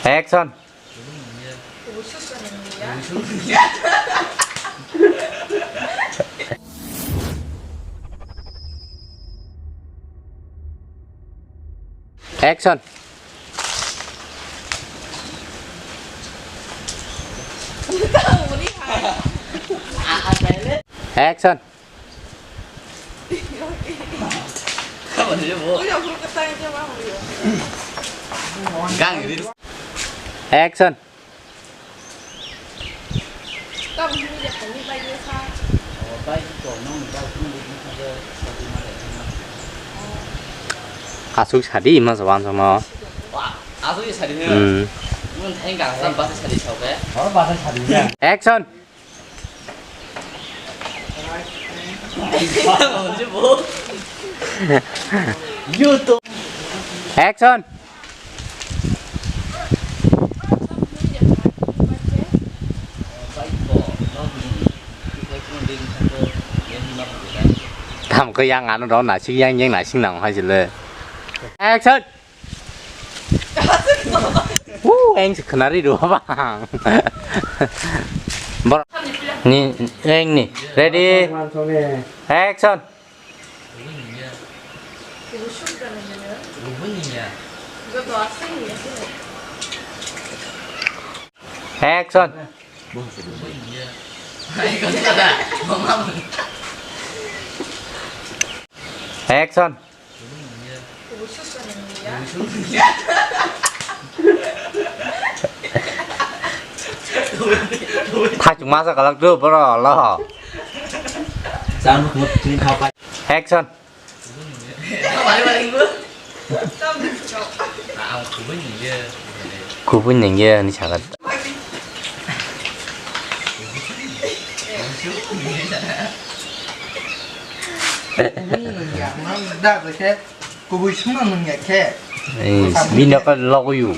액션. 액션. 액션. 액션. 아숙 살이 이면서 완성어. 아소이 살이네. 이건 다행가 안 봐서 살이 저게. 봐서 잘이냐. 액션. 언제 뭐? 이것도 액션. Làm cái giang ăn đó là xin giang giang là xin nòng hay gì lên. Action. Anh sẽ khná đi đùa bằng. Nè, anh nè, ready, action. Action. 이거 진짜다. 액션. 다 중마서 가락 đưa bro lo. sao nó một trên thao bay. 액션. 말이 이거? 아, 그분이 이제 9분 얘기야, 니 작았다. nó đa rồi thế cô vui xuống là mình nhảy thế 민혁가 러고유.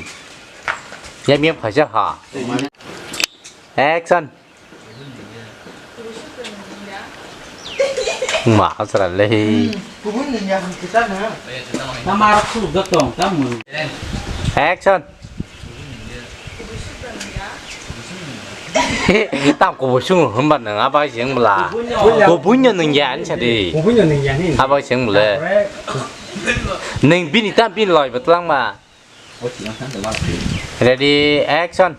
예미에 파셔 하. 액션. 마 아스랄레. cô vui người nhà mình kita nữa nó mà nó không được tổng ta mình 액션. 땀 고보충 한번 능 아바 정물라. 고분년은 게 아니차디. 5분 년은 양이 아바 정물래. 능 비니 땀 비니 lòi bật lăng mà. Ready action.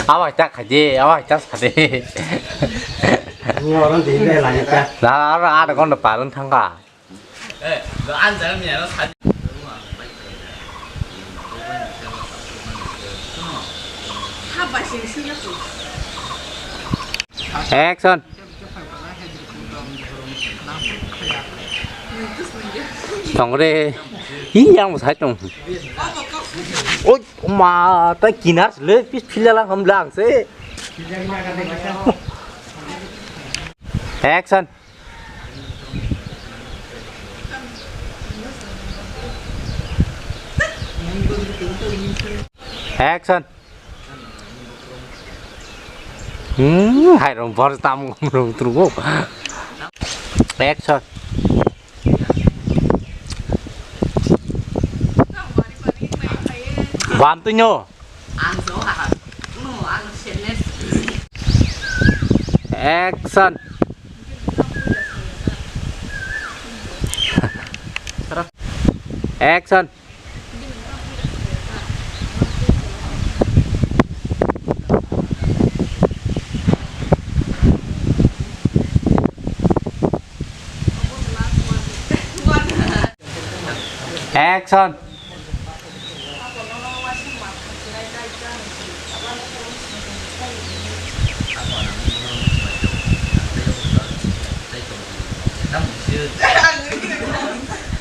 아바 딱 하지. 아바 딱 하지. ngon thì đây là như ta 나 알아 con được 빠른 탄가. 예, 너 앉아면 너 사진. 액션. 정글에 인양 살 좀. ôi mà tay kỳ nát lên biết phi là hầm làng thế. Action. Action. Hai đồng vợ tam đồng Trung Quốc. Action. Hoàn tôi nhô. 안 줘. 안 챘네. Action. Action. Action.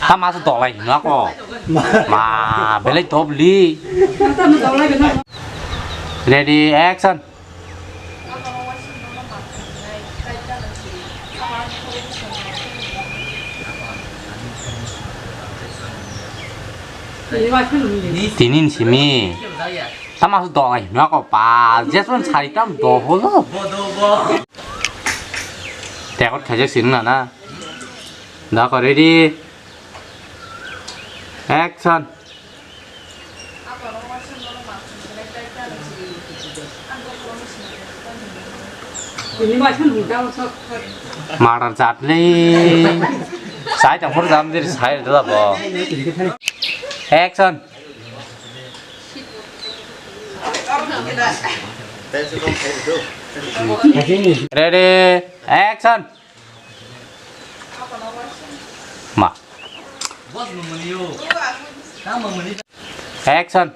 Ta mà tỏ lại nó có mà bên lấy top ly. Ready action. 디닌 심이 타마스 더 나고 봐 제손 차리 땀더 보소 대거 개적 쓰는 나나 나가 레디 액션. ini macam mudah masuk 말을 잘리. 사이장 보는 사람들이 사이를 들어봐. 액션. 레디 액션. 마. bớt một mình yêu đang mà mình đi 액션.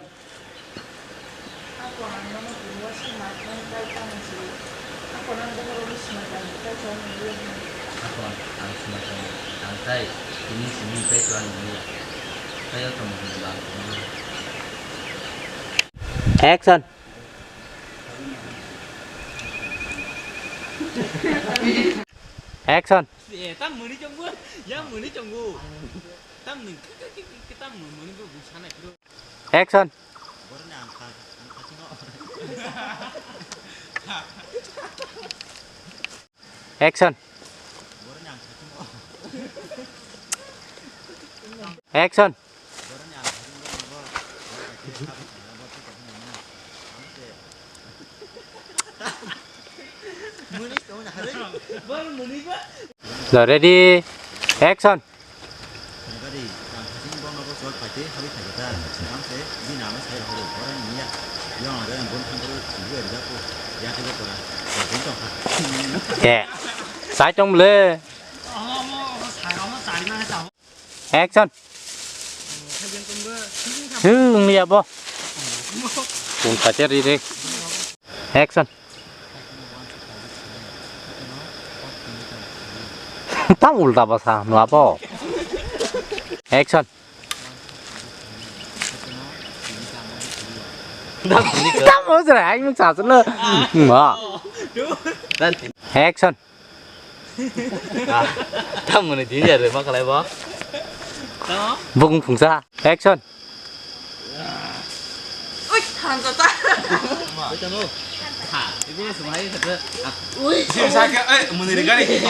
còn ăn semacam ăn tay ini sini tay tuan ini saya teman bang 액션. 액션. tam mười đi trong bữa giá mười đi trong bữa tam mười cái tam mười cái bữa sáng này cái 액션. 액션. 액션. 자, 레디 액션. 예. 사이좀 레. 액션. 흥리야 뭐. 좀 가져리 돼. 액션. 땀 울다 봐서 놔봐. 액션. 땀 어디래? 아이면 자슬러. 뭐? dan 액션. tam mình chỉ giờ rồi mắc lại bó vùng phùng xa. 액션. ôi thằng của ta cho nó thả cái bữa sớm hay thật đấy Siya sa akin, ay, munirigan eh.